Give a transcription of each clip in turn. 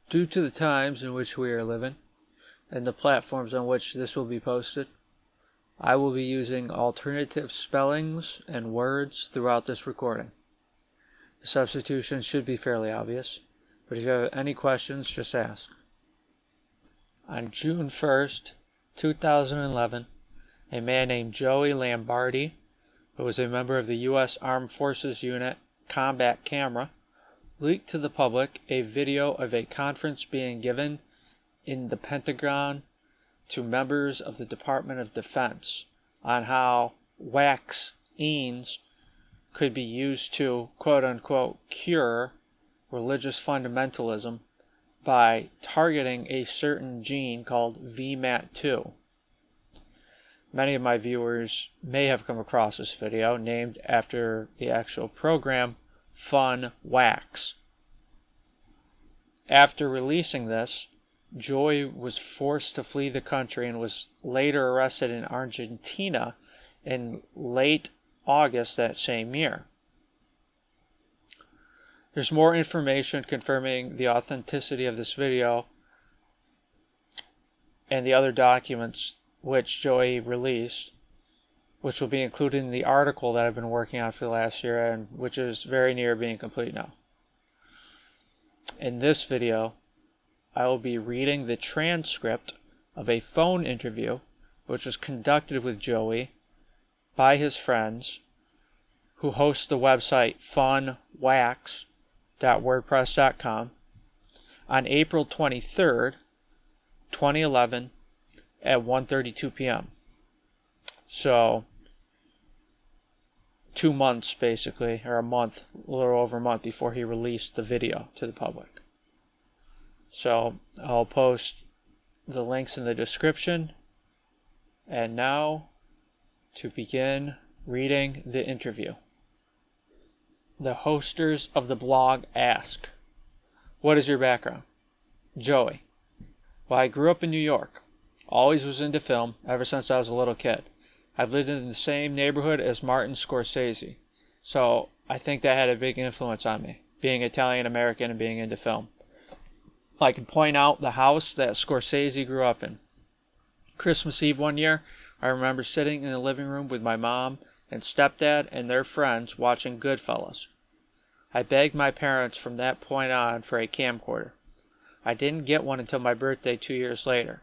Due to the times in which we are living and the platforms on which this will be posted, I will be using alternative spellings and words throughout this recording. The substitutions should be fairly obvious, but if you have any questions, just ask. On June 1st, 2011, a man named Joey Lambardi, who was a member of the U.S. Armed Forces Unit Combat Camera, leaked to the public a video of a conference being given in the Pentagon to members of the Department of Defense on how vaccines could be used to, quote-unquote, cure religious fundamentalism by targeting a certain gene called VMAT2. Many of my viewers may have come across this video, named after the actual program FunVax. After releasing this, Joey was forced to flee the country and was later arrested in Argentina in late August that same year. There's more information confirming the authenticity of this video and the other documents which Joey released, which will be included in the article that I've been working on for the last year and which is very near being complete now. In this video, I will be reading the transcript of a phone interview which was conducted with Joey by his friends who host the website funvax.wordpress.com on April 23rd, 2011 at 1:32 p.m. So 2 months basically, or a little over a month before he released the video to the public. So I'll post the links in the description. And now to begin reading the interview. The hosters of the blog ask, "What is your background?" Joey: "Well, I grew up in New York. Always was into film ever since I was a little kid. I've lived in the same neighborhood as Martin Scorsese, so I think that had a big influence on me, being Italian American and being into film. I can point out the house that Scorsese grew up in. Christmas Eve one year, I remember sitting in the living room with my mom and stepdad and their friends watching Goodfellas. I begged my parents from that point on for a camcorder. I didn't get one until my birthday 2 years later.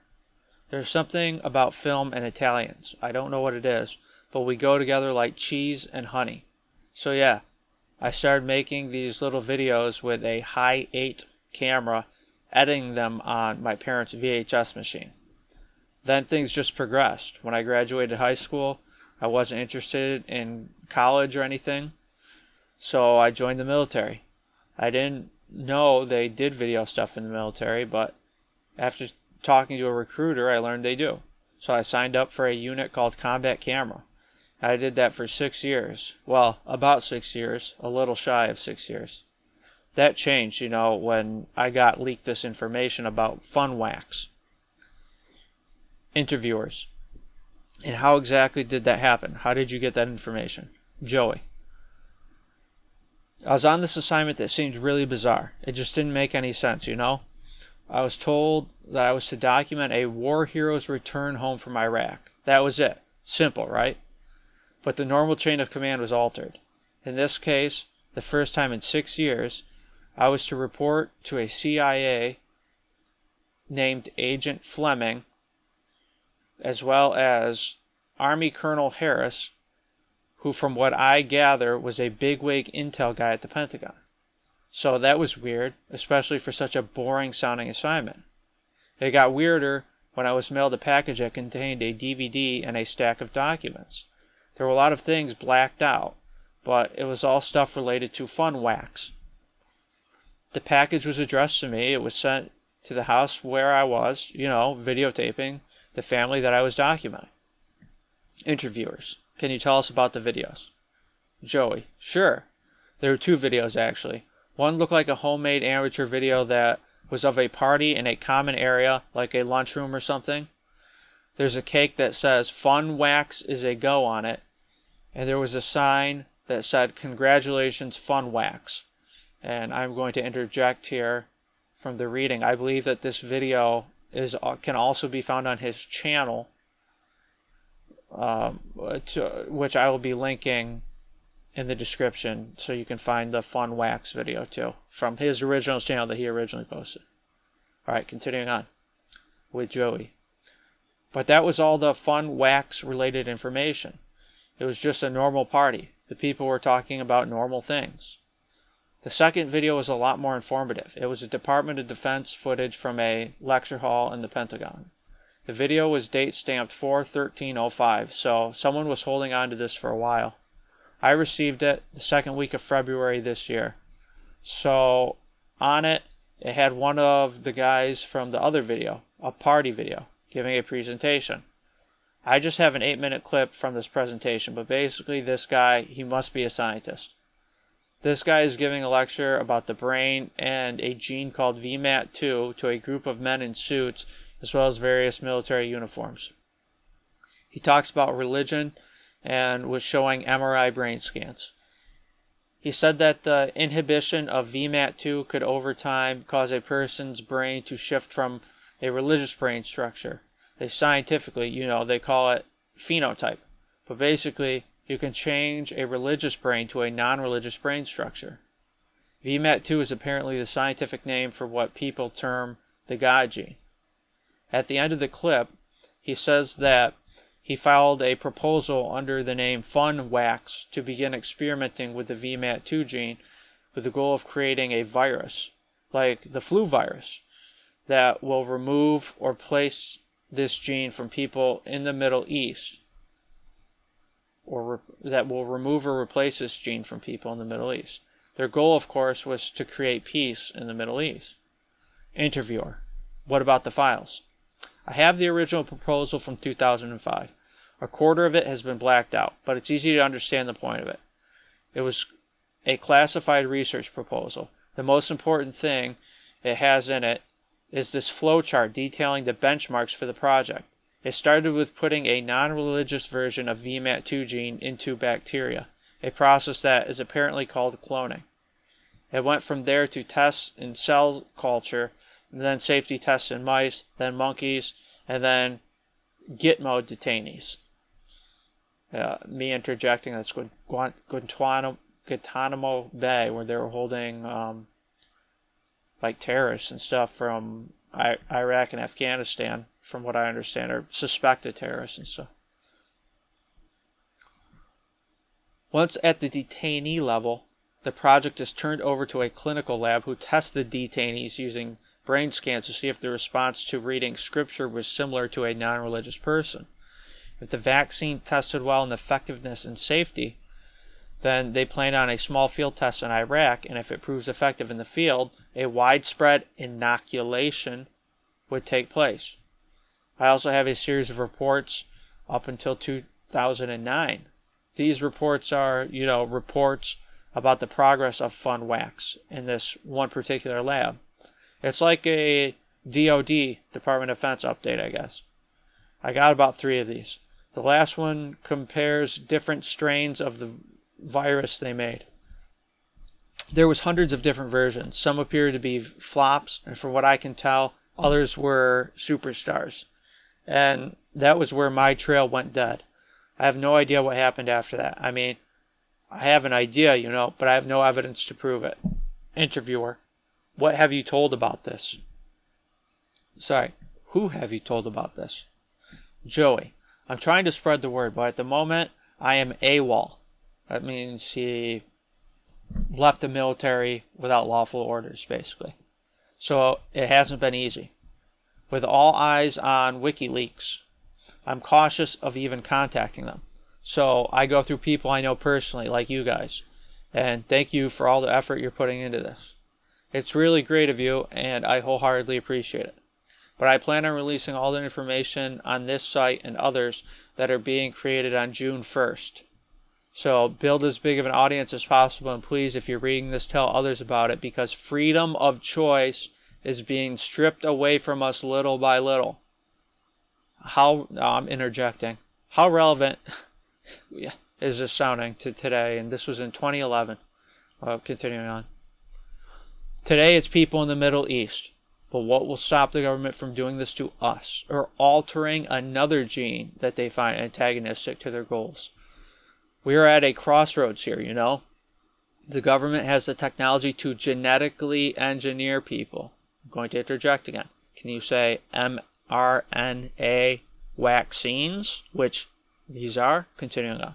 There's something about film and Italians. I don't know what it is, but we go together like cheese and honey. So yeah, I started making these little videos with a high 8 camera, editing them on my parents' VHS machine. Then things just progressed. When I graduated high school, I wasn't interested in college or anything, so I joined the military. I didn't know they did video stuff in the military, but after talking to a recruiter, I learned they do. So I signed up for a unit called Combat Camera. I did that for 6 years. Well, about 6 years, a little shy of 6 years. That changed, when I got leaked this information about FunVax. Interviewers: "And how exactly did that happen? How did you get that information?" Joey: "I was on this assignment that seemed really bizarre. It just didn't make any sense, I was told that I was to document a war hero's return home from Iraq. That was it. Simple, right? But the normal chain of command was altered. In this case, the first time in 6 years, I was to report to a CIA named Agent Fleming, as well as Army Colonel Harris, who from what I gather was a bigwig intel guy at the Pentagon. So that was weird, especially for such a boring sounding assignment. It got weirder when I was mailed a package that contained a DVD and a stack of documents. There were a lot of things blacked out, but it was all stuff related to FunVax. The package was addressed to me. It was sent to the house where I was, videotaping the family that I was documenting." Interviewers: "Can you tell us about the videos?" Joey: "Sure. There were 2 videos actually. One looked like a homemade amateur video that was of a party in a common area, like a lunchroom or something. There's a cake that says FunVax is a go on it, and there was a sign that said, "Congratulations, FunVax." And I'm going to interject here from the reading. I believe that this video can also be found on his channel, which I will be linking in the description, so you can find the FunVax video too, from his original channel that he originally posted. Alright, continuing on with Joey. But that was all the FunVax related information. It was just a normal party. The people were talking about normal things. The second video was a lot more informative. It was a Department of Defense footage from a lecture hall in the Pentagon. The video was date stamped 4/13/05, so someone was holding on to this for a while. I received it the second week of February this year. So on it, it had one of the guys from the other video, a party video, giving a presentation. I just have an 8-minute clip from this presentation, but basically this guy, he must be a scientist. This guy is giving a lecture about the brain and a gene called VMAT2 to a group of men in suits, as well as various military uniforms. He talks about religion and was showing MRI brain scans. He said that the inhibition of VMAT2 could over time cause a person's brain to shift from a religious brain structure. Scientifically, they call it phenotype. But basically, you can change a religious brain to a non-religious brain structure. VMAT2 is apparently the scientific name for what people term the God gene. At the end of the clip, he says that he filed a proposal under the name FunVax to begin experimenting with the VMAT2 gene with the goal of creating a virus, like the flu virus, that will remove or place this gene from people in the Middle East, or that will remove or replace this gene from people in the Middle East. Their goal, of course, was to create peace in the Middle East. Interviewer: what about the files? I have the original proposal from 2005. A quarter of it has been blacked out, but it's easy to understand the point of it. It was a classified research proposal. The most important thing it has in it is this flowchart detailing the benchmarks for the project. It started with putting a non-religious version of VMAT2 gene into bacteria, a process that is apparently called cloning. It went from there to tests in cell culture, and then safety tests in mice, then monkeys, and then Gitmo detainees. Me interjecting, that's Guantanamo Bay, where they were holding like terrorists and stuff from Iraq and Afghanistan, from what I understand, or suspected terrorists and stuff. Once at the detainee level, the project is turned over to a clinical lab who tests the detainees using brain scans to see if the response to reading scripture was similar to a non-religious person. If the vaccine tested well in effectiveness and safety, then they plan on a small field test in Iraq, and if it proves effective in the field, a widespread inoculation would take place. I also have a series of reports up until 2009. These reports are, reports about the progress of FunVax in this one particular lab. It's like a DoD, Department of Defense update, I guess. I got about 3 of these. The last one compares different strains of the virus they made. There was hundreds of different versions. Some appeared to be flops, and from what I can tell, others were superstars. And that was where my trail went dead. I have no idea what happened after that. I mean, I have an idea, but I have no evidence to prove it. Interviewer: what have you told about this? Sorry, who have you told about this? Joey: I'm trying to spread the word, but at the moment, I am AWOL. That means he left the military without lawful orders, basically. So it hasn't been easy. With all eyes on WikiLeaks, I'm cautious of even contacting them. So I go through people I know personally, like you guys. And thank you for all the effort you're putting into this. It's really great of you, and I wholeheartedly appreciate it. But I plan on releasing all the information on this site and others that are being created on June 1st. So build as big of an audience as possible, and please, if you're reading this, tell others about it, because freedom of choice is being stripped away from us little by little. I'm interjecting. How relevant is this sounding to today? And this was in 2011. Continuing on. Today it's people in the Middle East. But what will stop the government from doing this to us, or altering another gene that they find antagonistic to their goals? We are at a crossroads here, you know. The government has the technology to genetically engineer people. I'm going to interject again. Can you say mRNA vaccines? Which these are. Continuing on.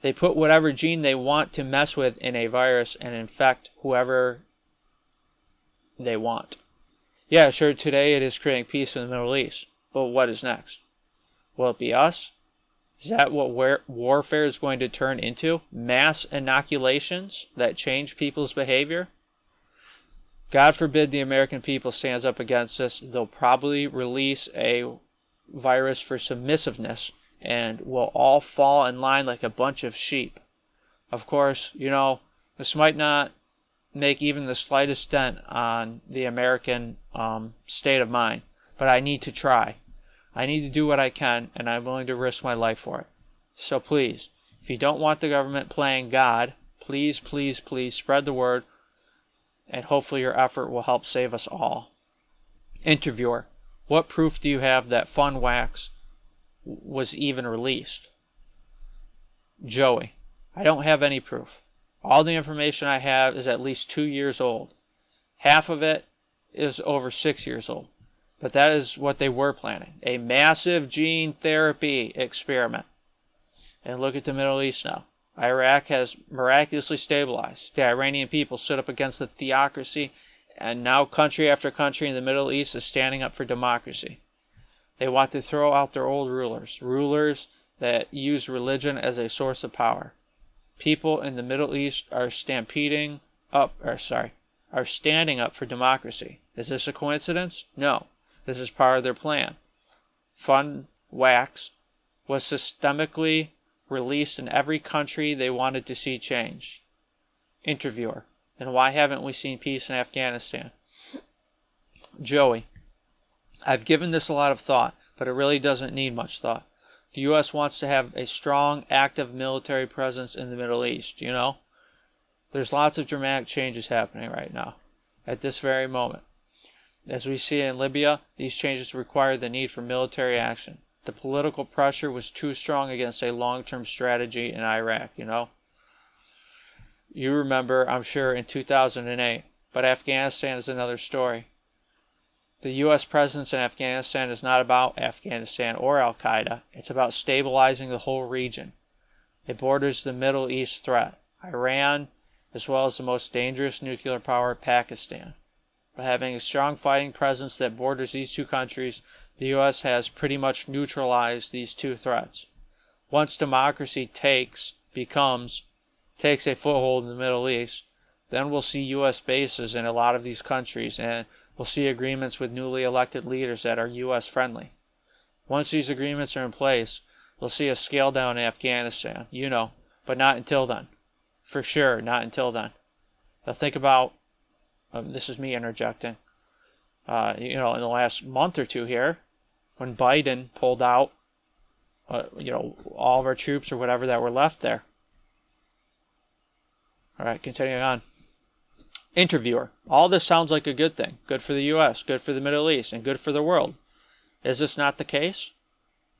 They put whatever gene they want to mess with in a virus and infect whoever they want. Yeah, sure, today it is creating peace in the Middle East. But what is next? Will it be us? Is that what warfare is going to turn into? Mass inoculations that change people's behavior? God forbid the American people stands up against this. They'll probably release a virus for submissiveness and we'll all fall in line like a bunch of sheep. Of course, you know, this might not make even the slightest dent on the American state of mind, but I need to try. I need to do what I can, and I'm willing to risk my life for it. So please, if you don't want the government playing God, please, please, please spread the word, and hopefully your effort will help save us all. Interviewer, what proof do you have that FunVax was even released? Joey, I don't have any proof. All the information I have is at least 2 years old. Half of it is over 6 years old. But that is what they were planning. A massive gene therapy experiment. And look at the Middle East now. Iraq has miraculously stabilized. The Iranian people stood up against the theocracy, and now country after country in the Middle East is standing up for democracy. They want to throw out their old rulers that use religion as a source of power. People in the Middle East are standing up for democracy. Is this a coincidence? No. This is part of their plan. FunVax was systemically released in every country they wanted to see change. Interviewer, and why haven't we seen peace in Afghanistan? Joey, I've given this a lot of thought, but it really doesn't need much thought. The U.S. wants to have a strong, active military presence in the Middle East, you know? There's lots of dramatic changes happening right now, at this very moment. As we see in Libya, these changes require the need for military action. The political pressure was too strong against a long-term strategy in Iraq, you know? You remember, I'm sure, in 2008, but Afghanistan is another story. The U.S. presence in Afghanistan is not about Afghanistan or Al-Qaeda. It's about stabilizing the whole region. It borders the Middle East threat, Iran, as well as the most dangerous nuclear power, Pakistan. By having a strong fighting presence that borders these two countries, the U.S. has pretty much neutralized these two threats. Once democracy takes a foothold in the Middle East, then we'll see U.S. bases in a lot of these countries, and we'll see agreements with newly elected leaders that are U.S. friendly. Once these agreements are in place, we'll see a scale down in Afghanistan, you know, but not until then. For sure, not until then. Now think about, this is me interjecting, in the last month or two here, when Biden pulled out, all of our troops or whatever that were left there. All right, continuing on. Interviewer, all this sounds like a good thing. Good for the U.S., good for the Middle East, and good for the world. Is this not the case?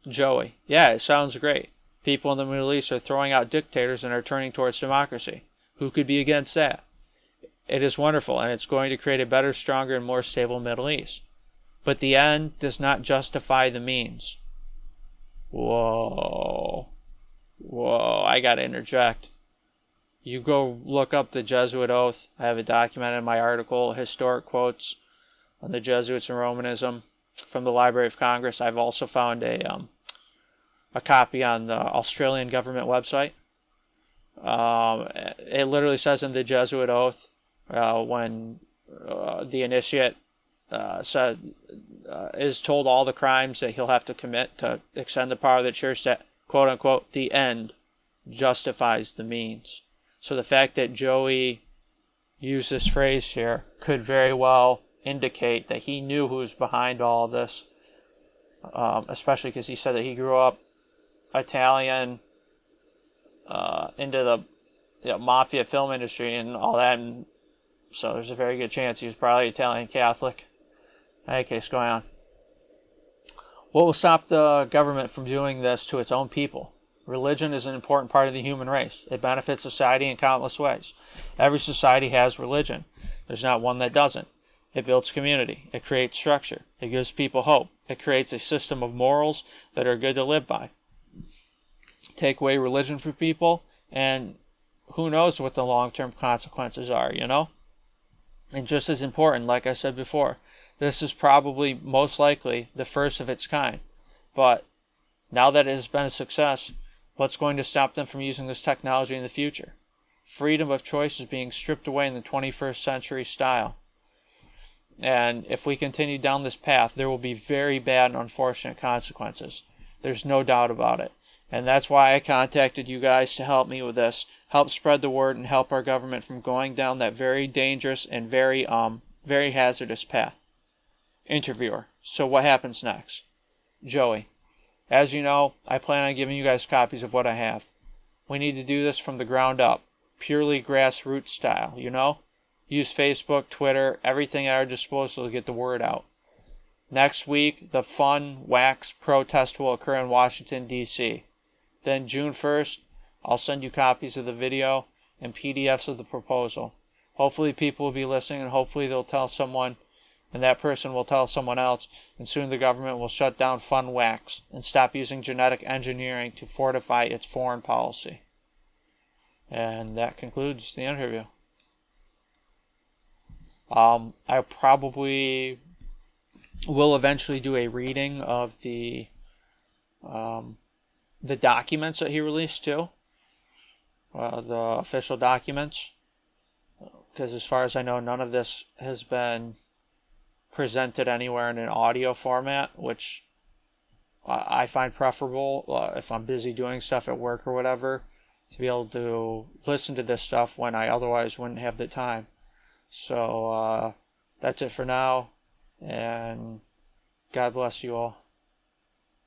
Joey, yeah, it sounds great. People in the Middle East are throwing out dictators and are turning towards democracy. Who could be against that? It is wonderful, and it's going to create a better, stronger, and more stable Middle East. But the end does not justify the means. Whoa, I gotta interject. You go look up the Jesuit oath. I have it documented in my article, Historic Quotes on the Jesuits and Romanism from the Library of Congress. I've also found a copy on the Australian government website. It literally says in the Jesuit oath, when the initiate is told all the crimes that he'll have to commit to extend the power of the church, that, quote unquote, the end justifies the means. So the fact that Joey used this phrase here could very well indicate that he knew who was behind all of this, especially because he said that he grew up Italian, into the mafia film industry and all that, and So there's a very good chance he was probably Italian Catholic. In any case, going on. What will stop the government from doing this to its own people? Religion is an important part of the human race. It benefits society in countless ways. Every society has religion. There's not one that doesn't. It builds community. It creates structure. It gives people hope. It creates a system of morals that are good to live by. Take away religion from people, and who knows what the long-term consequences are, you know? And just as important, like I said before, this is probably most likely the first of its kind. But now that it has been a success, what's going to stop them from using this technology in the future? Freedom of choice is being stripped away in the 21st century style. And if we continue down this path, there will be very bad and unfortunate consequences. There's no doubt about it. And that's why I contacted you guys to help me with this, help spread the word and help our government from going down that very dangerous and very hazardous path. Interviewer. So what happens next? Joey. As you know, I plan on giving you guys copies of what I have. We need to do this from the ground up, purely grassroots style, you know? Use Facebook, Twitter, everything at our disposal to get the word out. Next week, the FunVax protest will occur in Washington, D.C. Then June 1st, I'll send you copies of the video and PDFs of the proposal. Hopefully people will be listening, and hopefully they'll tell someone, and that person will tell someone else, and soon the government will shut down FunVax and stop using genetic engineering to fortify its foreign policy. And that concludes the interview. I probably will eventually do a reading of the documents that he released too, the official documents, because as far as I know, none of this has been presented anywhere in an audio format, which I find preferable if I'm busy doing stuff at work or whatever, to be able to listen to this stuff when I otherwise wouldn't have the time. So that's it for now, and God bless you all.